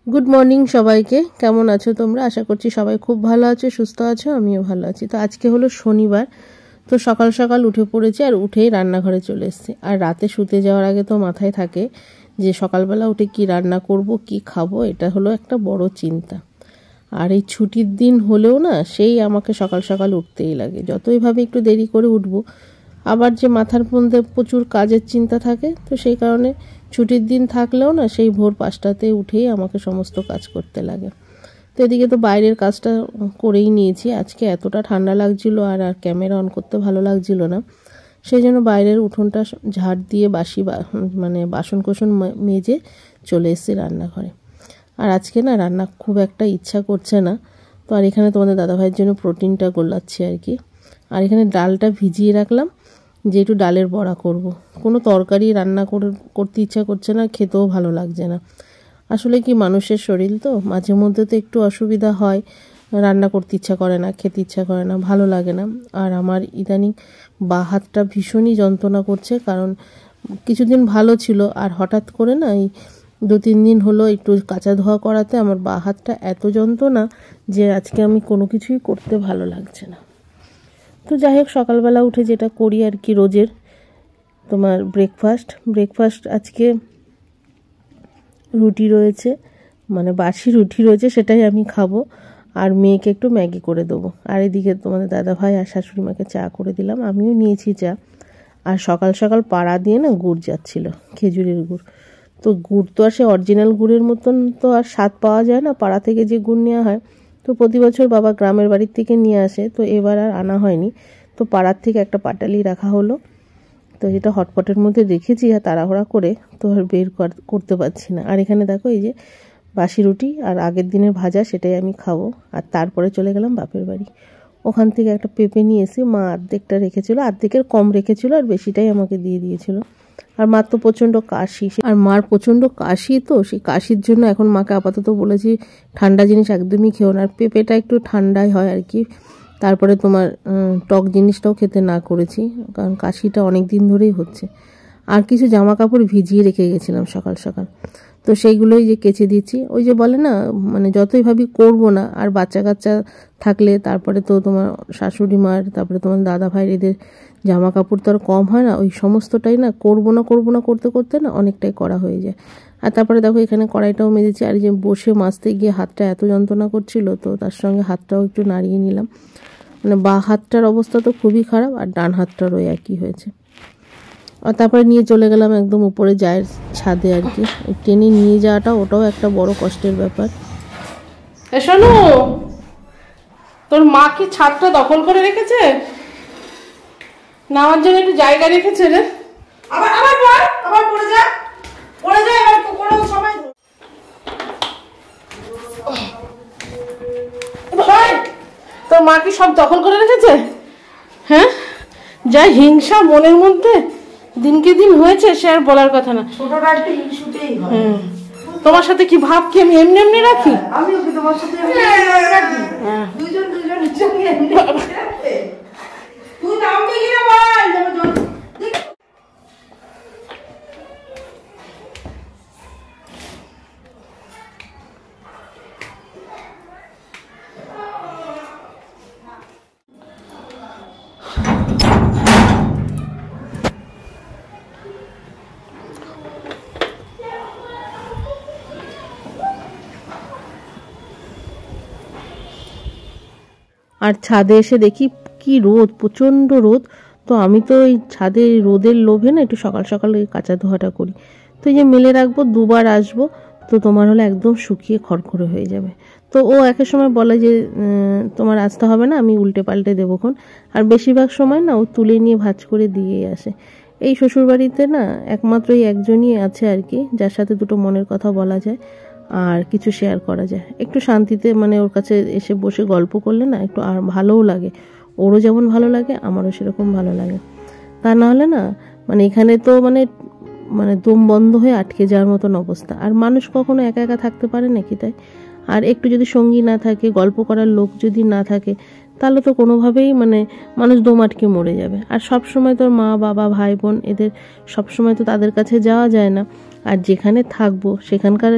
Good morning সবাইকে। কেমন আছো তোমরা? আশা করছি সবাই খুব ভালো আছো, সুস্থ আছো। আমিও ভালো আছি। তো আজকে হলো শনিবার, তো সকাল সকাল উঠে পড়েছি আর উঠেই রান্নাঘরে চলে এসেছি। আর রাতে শুতে যাওয়ার আগে তো মাথায় থাকে যে সকালবেলা উঠে কি রান্না করব, কি খাবো, এটা হলো একটা বড় চিন্তা। আর এই ছুটির দিন হলেও না সেই আমাকে সকাল সকাল উঠতেই লাগে। যতই ভাবে একটু দেরি করে উঠবো, আবার যে মাথার মধ্যে প্রচুর কাজের চিন্তা থাকে, তো সেই কারণে ছুটির দিন থাকলেও না সেই ভোর 5টাতে উঠেই আমাকে সমস্ত কাজ করতে লাগে। তো এদিকে তো বাইরের কাজটা করেই নিয়েছি। আজকে এতটা ঠান্ডা লাগছিল আর ক্যামেরা অন করতে ভালো লাগছিল না, সেই জন্য বাইরের উঠোনটা ঝাড় দিয়ে মানে বাসন কোসন মেজে চলে এসেছি রান্নাঘরে। আর আজকে না রান্না খুব একটা ইচ্ছা করছে না, তো আর এখানে তোমাদের দাদাভাইয়ের জন্য প্রোটিনটা গোলাচ্ছি আর কি। আর এখানে ডালটা ভিজিয়ে রাখলাম যে একটু ডালের বড়া করব। কোনো তরকারি রান্না করতে ইচ্ছা করছে না, খেতেও ভালো লাগছে না। আসলে কি মানুষের শরীর তো মাঝে মধ্যে তো একটু অসুবিধা হয়, রান্না করতে ইচ্ছা করে না, খেতে ইচ্ছা করে না, ভালো লাগে না। আর আমার ইদানিং বাঁ হাতটা ভীষণই যন্ত্রণা করছে, কারণ কিছুদিন ভালো ছিল আর হঠাৎ করে না এই 2-3 দিন হলো একটু কাঁচা ধোয়া করাতে আমার বাঁ হাতটা এত যন্ত্রণা যে আজকে আমি কোনো কিছুই করতে ভালো লাগছে না। তো যাই হোক, সকালবেলা উঠে যেটা করি আর কি রোজের, তোমার ব্রেকফাস্ট আজকে রুটি রয়েছে, মানে বাসি রুটি রয়েছে, সেটাই আমি খাবো। আর মেয়েকে একটু ম্যাগি করে দেবো। আর এদিকে তোমাদের দাদাভাই আর শাশুড়ি মাকে চা করে দিলাম, আমিও নিয়েছি চা। আর সকাল সকাল পাড়া দিয়ে না গুড় যাচ্ছিল, খেজুরের গুড়। তো গুড় তো আর সে অরিজিনাল গুড়ের মতন তো আর স্বাদ পাওয়া যায় না, পাড়া থেকে যে গুড় নেওয়া হয়। তো প্রতি বছর বাবা গ্রামের বাড়ির থেকে নিয়ে আসে, তো এবার আর আনা হয়নি। তো পাড়ার থেকে একটা পাটালি রাখা হলো, তো এটা হটপটের মধ্যে রেখেছি আর তাড়াহুড়া করে তো আর বের করতে পারছি না। আর এখানে দেখো এই যে বাসি রুটি আর আগের দিনের ভাজা, সেটাই আমি খাবো। আর তারপরে চলে গেলাম বাপের বাড়ি। ওখান থেকে একটা পেঁপে নিয়ে এসে মা অর্ধেকটা রেখেছিল, অর্ধেকের কম রেখেছিল আর বেশিটাই আমাকে দিয়ে দিয়েছিল। আর মার তো প্রচণ্ড কাশি, আর মার প্রচণ্ড কাশি, তো সেই কাশির জন্য এখন মাকে আপাতত বলেছি ঠান্ডা জিনিস একদমই খেও না। আর পেঁপেটা একটু ঠান্ডাই হয় আর কি। তারপরে তোমার টক জিনিসটাও খেতে না করেছি, কারণ কাশিটা অনেক দিন ধরেই হচ্ছে। আর কিছু জামা কাপড় ভিজিয়ে রেখে গেছিলাম সকাল সকাল, তো সেইগুলোই যে কেচে দিচ্ছি। ওই যে বলে না, মানে যতই ভাবি করবো না, আর বাচ্চা কাচ্চা থাকলে তারপরে তো তোমার শাশুড়ি মার, তারপরে তোমার দাদা ভাইয়ের, এদের জামা কাপড় তো আর কম হয় না। ওই সমস্তটাই না করবো না করতে করতে না অনেকটাই করা হয়ে যায়। আর তারপরে দেখো এখানে কড়াইটাও মেজেছি। আর যে বসে মাজতে গিয়ে হাতটা এত যন্ত্রণা করছিল, তো তার সঙ্গে হাতটাও একটু নাড়িয়ে নিলাম। মানে বাঁ হাতটার অবস্থা তো খুবই খারাপ, আর ডান হাতটারও একই হয়েছে। আর তারপরে নিয়ে চলে গেলাম একদম উপরে জায়ের ছাদে আর কি। টেনে নিয়ে যাওয়াটা ওটাও একটা বড় কষ্টের ব্যাপার। শোনো, তোর মা কি ছাদটা দখল করে রেখেছে? নামার জন্য একটু জায়গা রেখেছে রে। আবার আবার পড়ে যা এবার তো কোনো সময়। তোর মা কি সব দখল করে রেখেছে? হ্যাঁ, যা হিংসা মনের মধ্যে দিনকে দিন হয়েছে, সে আর বলার কথা না। ছোটটা একটু হিংসুতেই হয়। তোমার সাথে কি ভাব কি আমি এমনি এমনি রাখি? আমিও কি তোমার সাথে রাখি? দুজন তুই নামবি কিনা বল। আর ছাদে এসে দেখি কি রোদ, প্রচণ্ড রোদ। তো আমি তো এই ছাদে রোদের লোভে না একটু সকাল সকাল ওই কাঁচা ধোয়াটা করি। তো এই যে মেলে রাখবো, 2বার আসবো, তো তোমার হলে একদম শুকিয়ে খড়খড়ে হয়ে যাবে। তো ও একের সময় বলে যে তোমার আসতে হবে না, আমি উল্টে পাল্টে দেবোক্ষণ। আর বেশিরভাগ সময় না ও তুলে নিয়ে ভাঁজ করে দিয়েই আসে। এই শ্বশুরবাড়িতে না একমাত্র এই একজনই আছে আর কি, যার সাথে দুটো মনের কথা বলা যায় আর কিছু শেয়ার করা যায় একটু শান্তিতে। মানে ওর কাছে এসে বসে গল্প করলে না একটু আর ভালোও লাগে, ওরও যেমন ভালো লাগে আমারও সেরকম ভালো লাগে। তা না হলে না মানে এখানে তো মানে মানে দম বন্ধ হয়ে আটকে যাওয়ার মতন অবস্থা। আর মানুষ কখনো একা একা থাকতে পারে নাকি? তাই আর একটু যদি সঙ্গী না থাকে, গল্প করার লোক যদি না থাকে, তাহলে তো কোনোভাবেই মানে মানুষ দম আটকে মরে যাবে। আর সব সময় তোর মা বাবা ভাই বোন এদের সব সময় তো তাদের কাছে যাওয়া যায় না। আর যেখানে থাকবো সেখানকার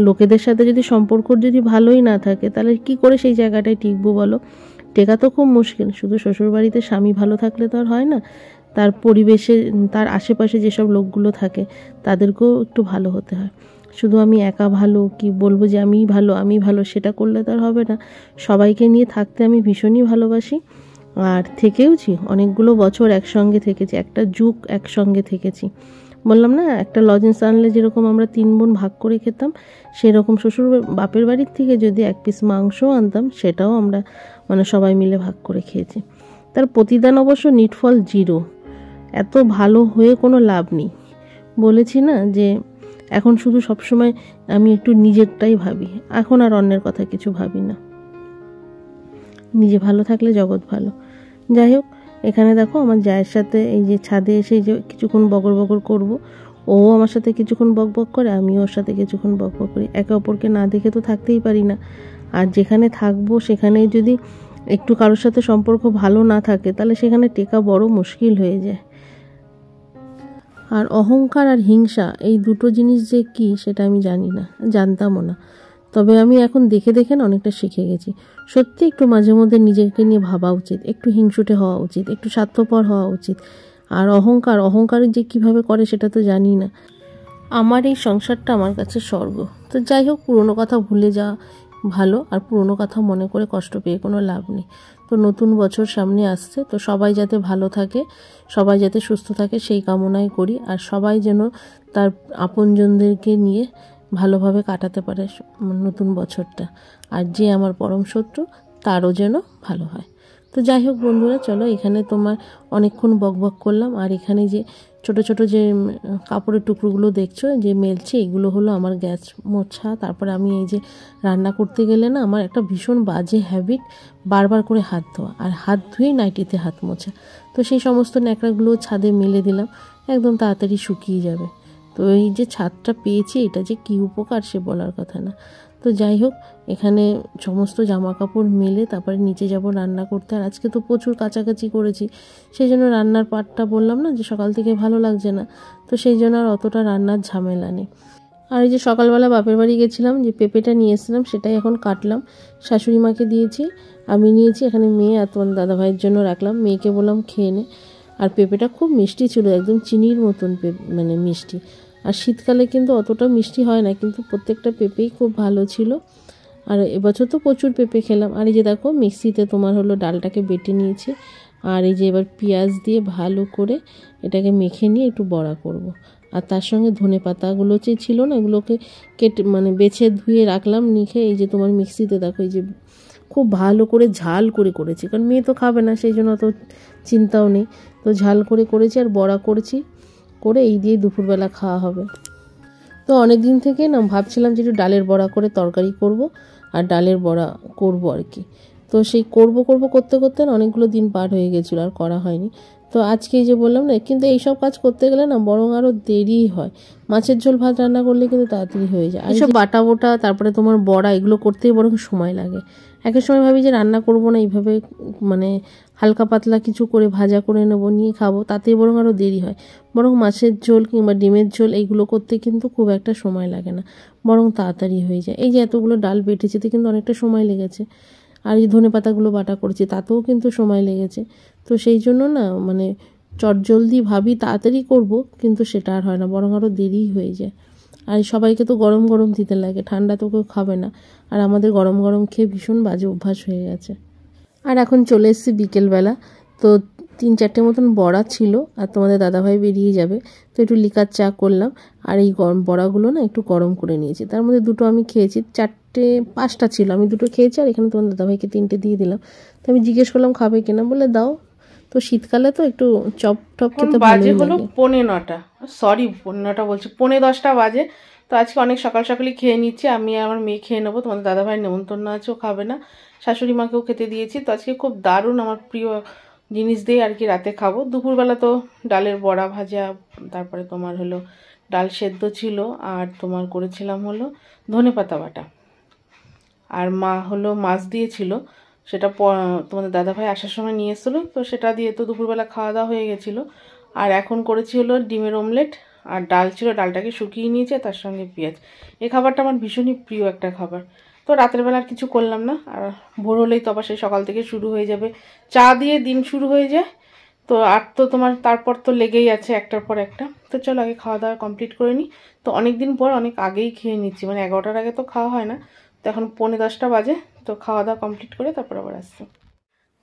লোকেদের সাথে যদি সম্পর্ক যদি ভালোই না থাকে, তাহলে কি করে সেই জায়গাটায় টিকবো বলো? টেকা তো খুব মুশকিল। শুধু শ্বশুরবাড়িতে স্বামী ভালো থাকলে তো আর হয় না, তার পরিবেশে, তার আশেপাশে যেসব লোকগুলো থাকে তাদেরকেও একটু ভালো হতে হয়। শুধু আমি একা ভালো, কি বলবো যে আমি ভালো সেটা করলে তো আর হবে না। সবাইকে নিয়ে থাকতে আমি ভীষণই ভালোবাসি, আর থেকেওছি অনেকগুলো বছর একসঙ্গে থেকেছি, একটা যুগ একসঙ্গে থেকেছি। বললাম না, একটা লজেন্স আনলে যেরকম আমরা 3 বোন ভাগ করে খেতাম, সেরকম শ্বশুর বাপের বাড়ির থেকে যদি 1 পিস মাংসও আনতাম, সেটাও আমরা সবাই মিলে ভাগ করে খেয়েছি। তার প্রতিদান অবশ্য নিটফল 0। এত ভালো হয়ে কোনো লাভ নেই। বলেছি না যে এখন শুধু সবসময় আমি একটু নিজেরটাই ভাবি, এখন আর অন্যের কথা কিছু ভাবি না। নিজে ভালো থাকলে জগৎ ভালো। যাই হোক, এখানে দেখো আমার জায়ের সাথে এই যে ছাদে এসে যে কিছুক্ষণ বগর বগর করবো, ও আমার সাথে কিছুক্ষণ বকবক করে, আমিও ওর সাথে কিছুক্ষণ বকবক করি। একে অপরকে না দেখে তো থাকতেই পারি না। আর যেখানে থাকবো সেখানে যদি একটু কারোর সাথে সম্পর্ক ভালো না থাকে, তাহলে সেখানে টেকা বড় মুশকিল হয়ে যায়। আর অহংকার আর হিংসা, এই দুটো জিনিস যে কি সেটা আমি জানি না, জানতামও না। তবে আমি এখন দেখে দেখে না অনেকটা শিখে গেছি। সত্যি একটু মাঝে মধ্যে নিজেকে নিয়ে ভাবা উচিত, একটু হিংসুটে হওয়া উচিত, একটু স্বার্থপর হওয়া উচিত। আর অহংকার যে কিভাবে করে সেটা তো জানি না। আমার এই সংসারটা আমার কাছে স্বর্গ। তো যাই হোক, পুরনো কথা ভুলে যাওয়া ভালো, আর পুরনো কথা মনে করে কষ্ট পেয়ে কোনো লাভ নেই। তো নতুন বছর সামনে আসছে, তো সবাই যাতে ভালো থাকে, সবাই যাতে সুস্থ থাকে সেই কামনাই করি। আর সবাই যেন তার আপনজনদেরকে নিয়ে ভালোভাবে কাটাতে পারে নতুন বছরটা। আর যে আমার পরম শত্রু, তারও যেন ভালো হয়। তো যাই হোক বন্ধুরা, চলো, এখানে তোমার অনেকক্ষণ বকবক করলাম। আর এখানে যে ছোট ছোট যে কাপড়ের টুকরোগুলো দেখছো যে মেলছে, এগুলো হলো আমার গ্যাস মোছা। তারপরে আমি এই যে রান্না করতে গেলে না আমার একটা ভীষণ বাজে হ্যাবিট, বারবার করে হাত ধোয়া, আর হাত ধুয়েই নাইটিতে হাত মোছা। তো সেই সমস্ত ন্যাকড়াগুলো ছাদে মেলে দিলাম, একদম তাড়াতাড়ি শুকিয়ে যাবে। তো এই যে ছাদটা পেয়েছি, এটা যে কী উপকার সে বলার কথা না। তো যাই হোক, এখানে সমস্ত জামা কাপড় মেলে তারপরে নিচে যাব রান্না করতে। আর আজকে তো প্রচুর কাচাকাচি করেছি, সেই জন্য রান্নার পাটটা বললাম না যে সকাল থেকে ভালো লাগছে না, তো সেই জন্য আর অতটা রান্নার ঝামেলা নেই। আর এই যে সকালবেলা বাপের বাড়ি গেছিলাম, যে পেঁপেটা নিয়ে এসেছিলাম সেটাই এখন কাটলাম, শাশুড়ি মাকে দিয়েছি, আমি নিয়েছি। এখানে মেয়ে আর তোমার দাদাভাইয়ের জন্য রাখলাম, মেয়েকে বললাম খেয়ে নে। আর পেঁপেটা খুব মিষ্টি ছিল, একদম চিনির মতন মিষ্টি। আর শীতকালে কিন্তু অতটা মিষ্টি হয় না, কিন্তু প্রত্যেকটা পেঁপেই খুব ভালো ছিল। আর এবছর তো প্রচুর পেঁপে খেলাম। আর এই যে দেখো মিক্সিতে তোমার হলো ডালটাকে বেটে নিয়েছি। আর এই যে এবার পেঁয়াজ দিয়ে ভালো করে এটাকে মেখে নিয়ে একটু বড়া করব। আর তার সঙ্গে ধনে পাতাগুলো যে ছিল না, এগুলোকে কেটে বেছে ধুয়ে রাখলাম নিখে। এই যে তোমার মিক্সিতে দেখো এই যে খুব ভালো করে ঝাল করে করেছি, কারণ মেয়ে তো খাবে না, সেই জন্য অত চিন্তাও নেই। তো ঝাল করে করেছি আর বড়া করেছি, করে এই দিয়ে দুপুরবেলা খাওয়া হবে। তো অনেক দিন থেকে না ভাবছিলাম যে একটু ডালের বড়া করে তরকারি করব, আর ডালের বড়া করব আর কি। তো সেই করব করতে করতে না অনেকগুলো দিন পার হয়ে গেছিলো, আর করা হয়নি। তো আজকে যে বললাম না, কিন্তু এইসব কাজ করতে গেলে না বরং আরও দেরিই হয়। মাছের ঝোল ভাত রান্না করলে কিন্তু তাড়াতাড়ি হয়ে যায়, আর এইসব বাটা বোটা তারপরে তোমার বড়া, এগুলো করতেই বরং সময় লাগে। একের সময় ভাবি যে রান্না করব না, এইভাবে হালকা পাতলা কিছু করে ভাজা করে নেবো, নিয়ে খাবো, তাতেই বরং আরও দেরি হয়। বরং মাছের ঝোল কিংবা ডিমের ঝোল এইগুলো করতে কিন্তু খুব একটা সময় লাগে না, বরং তাড়াতাড়ি হয়ে যায়। এই যে এতগুলো ডাল বেটেছে, তো কিন্তু অনেকটা সময় লেগেছে। আর এই ধনে পাতাগুলো বাটা করেছি, তাতেও কিন্তু সময় লেগেছে। তো সেই জন্য না চটজলদি ভাবি তাড়াতাড়ি করব, কিন্তু সেটা আর হয় না, বরং আরও দেরি হয়ে যায়। আর সবাইকে তো গরম গরম দিতে লাগে, ঠান্ডা তো কেউ খাবে না। আর আমাদের গরম গরম খেয়ে ভীষণ বাজে অভ্যাস হয়ে গেছে। আর এখন চলে এসেছি বিকেলবেলা, তো 3-4টে মতন বড়া ছিল, আর তোমাদের দাদাভাই বেরিয়ে যাবে, তো একটু লিকার চা করলাম। আর এই বড়াগুলো না একটু গরম করে নিয়েছি, তার মধ্যে 2টো আমি খেয়েছি, 4-5টা ছিল, আমি 2টো খেয়েছি, আর এখানে তোমাদের দাদাভাইকে 3টে দিয়ে দিলাম। তো আমি জিজ্ঞেস করলাম খাবে কিনা, বলে দাও। তো শীতকালে তো একটু চপ টপ খেতে বাজে হলো 9:45, সরি 9:45 বলছি, 10:45 বাজে। তো আজকে অনেক সকাল সকালই খেয়ে নিচ্ছি, আমি আর আমার মেয়ে খেয়ে নেবো, তোমাদের দাদাভাই নেমন্তন্ন আছে, ও খাবে না, শাশুড়ি মাকেও খেতে দিয়েছি। তো আজকে খুব দারুণ আমার প্রিয় জিনিস দিয়ে আর কি রাতে খাবো। দুপুরবেলা তো ডালের বড়া ভাজা, তারপরে তোমার হলো ডাল সেদ্ধ ছিল, আর তোমার করেছিলাম হলো ধনেপাতা বাটা, আর মা হলো মাছ দিয়েছিল, সেটা তোমাদের দাদাভাই আসার সময় নিয়ে এসেছিলো, তো সেটা দিয়ে তো দুপুরবেলা খাওয়া দাওয়া হয়ে গেছিলো। আর এখন করেছি হলো ডিমের অমলেট, আর ডাল ছিল, ডালটাকে শুকিয়ে নিয়েছে, তার সঙ্গে পেঁয়াজ। এই খাবারটা আমার ভীষণই প্রিয় একটা খাবার। তো রাতের বেলা আর কিছু করলাম না, আর ভোর হলেই তো আবার সেই সকাল থেকে শুরু হয়ে যাবে, চা দিয়ে দিন শুরু হয়ে যায়। তো আর তো তোমার তারপর তো লেগেই আছে একটার পর একটা। তো চলো আগে খাওয়া দাওয়া কমপ্লিট করে নিই। তো অনেক দিন পর অনেক আগেই খেয়ে নিচ্ছি, মানে 11টার আগে তো খাওয়া হয় না, তো এখন 9:45 বাজে। তো খাওয়া দাওয়া কমপ্লিট করে তারপর আবার আসছি।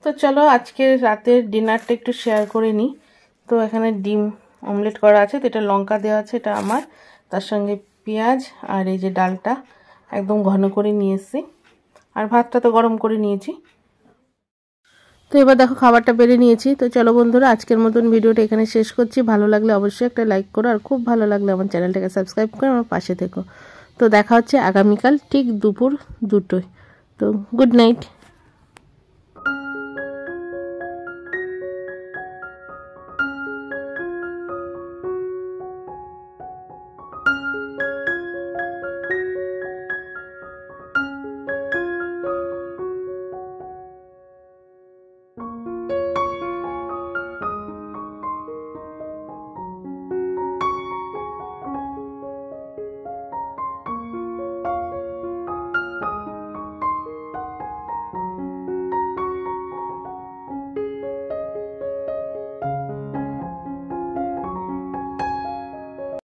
তো চলো আজকে রাতের ডিনারটা একটু শেয়ার করে নিই। তো এখানে ডিম অমলেট করা আছে, তো এটা লঙ্কা দেওয়া আছে, এটা আমার, তার সঙ্গে পেঁয়াজ, আর এই যে ডালটা একদম ঘন করে নিয়ে এসেছি, আর ভাতটা তো গরম করে নিয়েছি। তো এবার দেখো খাবারটা বেড়ে নিয়েছি। তো চলো বন্ধুরা, আজকের মতন ভিডিওটা এখানে শেষ করছি। ভালো লাগলে অবশ্যই একটা লাইক করো, আর খুব ভালো লাগলে আমার চ্যানেলটাকে সাবস্ক্রাইব করে আমার পাশে থেকো। তো দেখা হচ্ছে আগামীকাল ঠিক দুপুর 2টোয়। তো গুড নাইট।